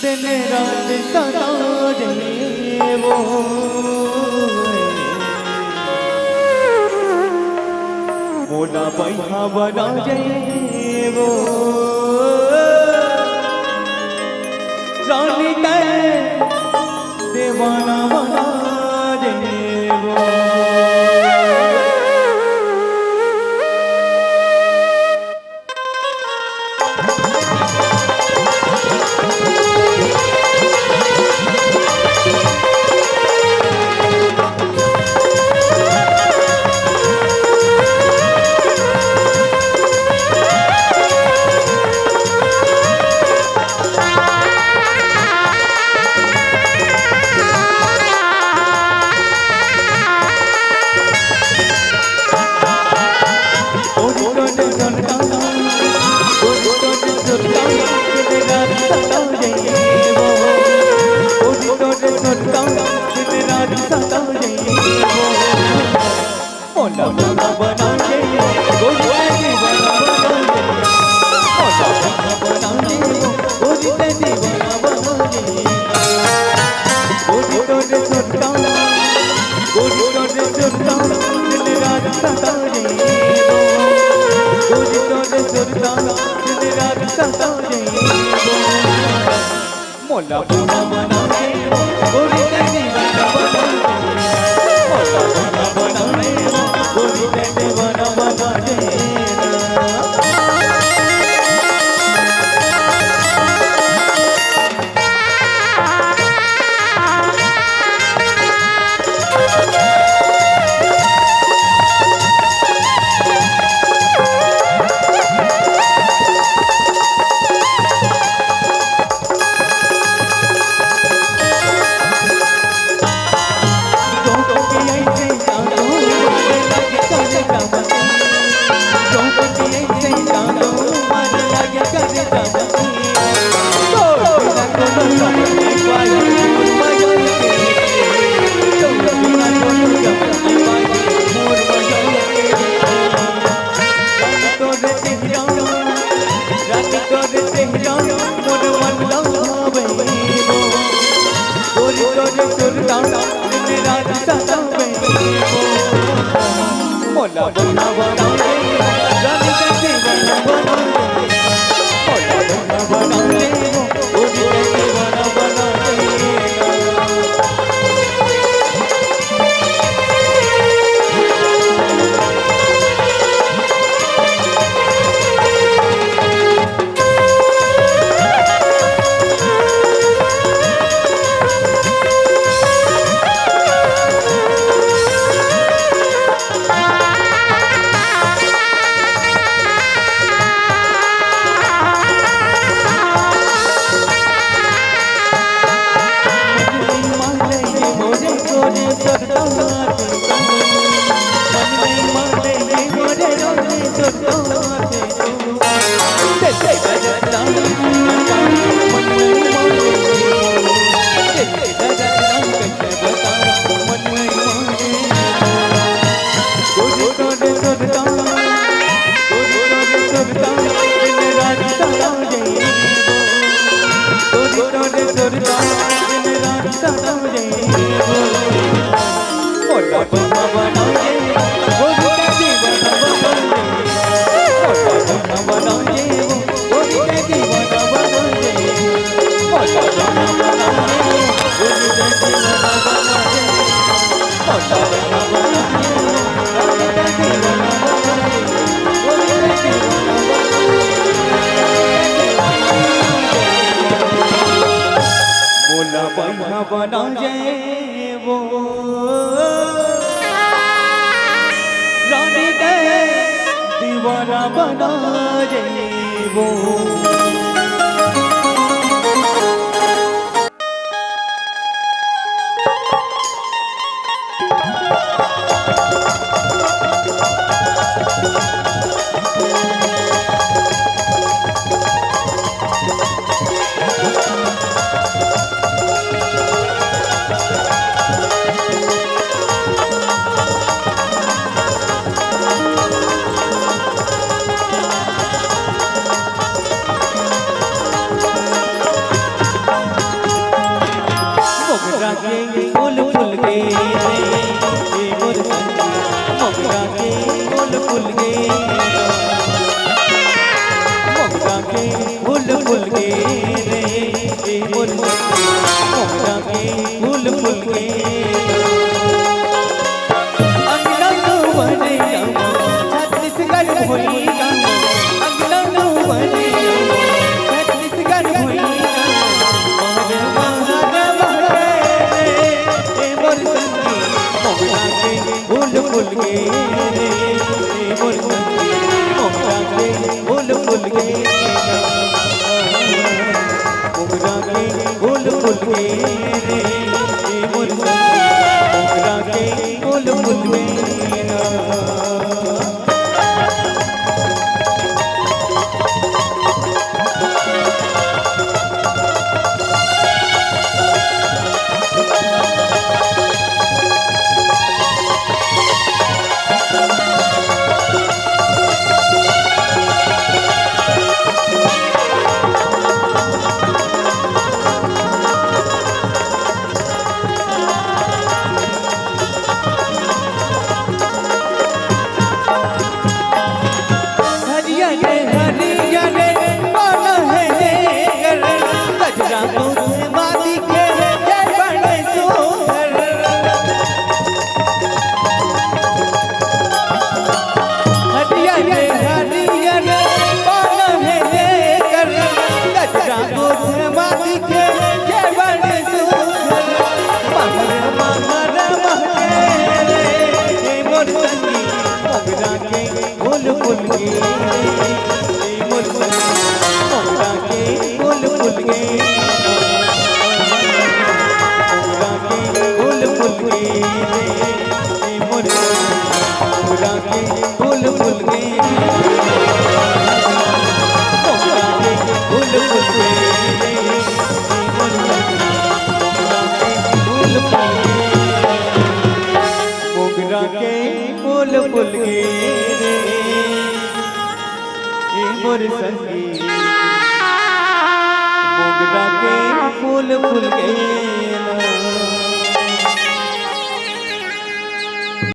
दिन रात सदा रहे वो मोला बैठा बना जाए वो रानी के दीवाना बना जाए वो मोला बना बना गोरी तेरी बना बना मोला बना बना गोरी तेरी बना बना मोला बना बना रानी का दीवाना बना मोला बना बना गोरी का दीवाना बना बना जाए वो रानी के दीवाना बना जाए वो फूल गए रे मोर संगी मोगरा के फूल फूल गए ना। मोगरा के फूल फूल गए रे मोर संगी मोगरा के फूल फूल गए ना।